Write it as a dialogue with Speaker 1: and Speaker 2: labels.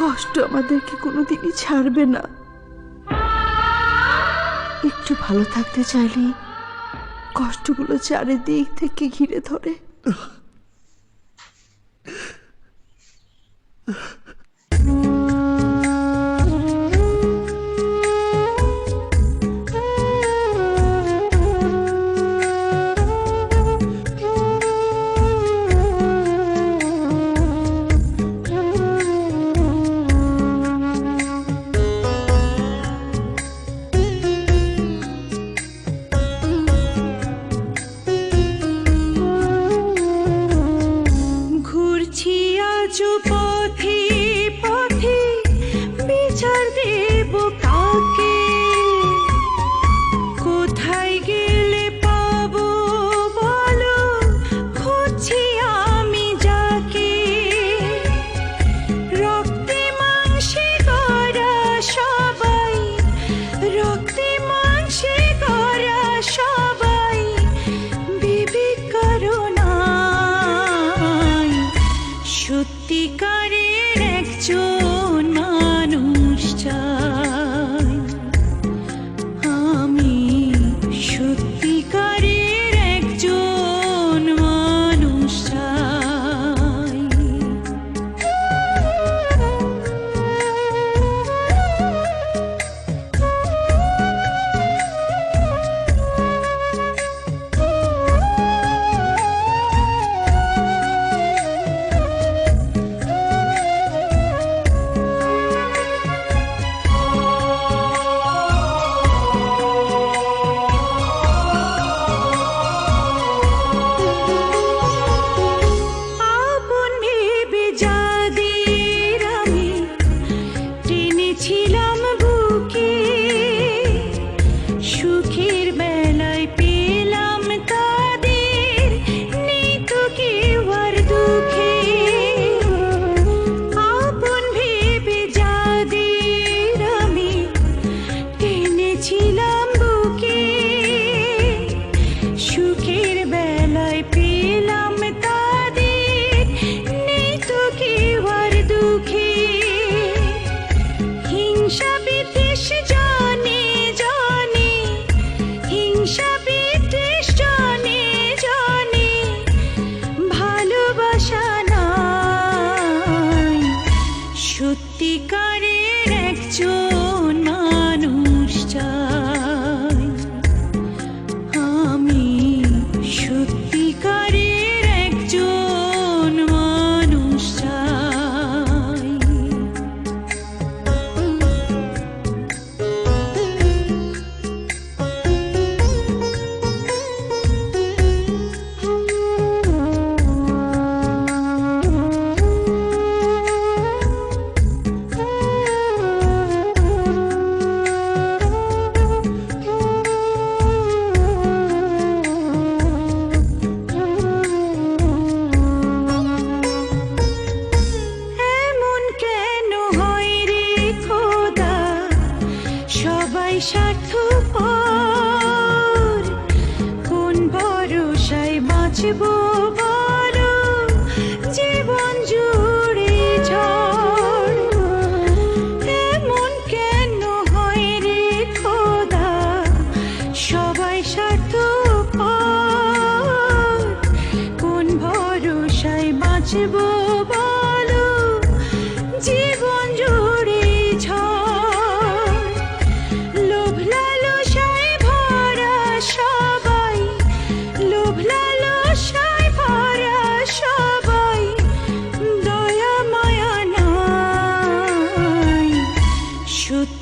Speaker 1: কষ্ট আমাদেরকে কোনোদিনই ছাড়বে না। একটু ভালো থাকতে চাইলেই কষ্টগুলো চারিদিক থেকে ঘিরে ধরে।
Speaker 2: সত্যিকারের একজন মানুষ চাই আমি, সত্যিকারের একজন মানুষ চাই। সত্যিকারের একজন মানুষ চাই আমি, সত্যিকারের একজন মানুষ চাই। সবাই স্বার্থপর, কোন ভরসায় বাঁচবো বলো, জীবন জুড়ে ঝড়। এমন কেন হয় রে খোদা, সবাই স্বার্থপর, কোন ভরসায় বাঁচবো বলো, জীবন জুড়ে ঝড়। সত্যি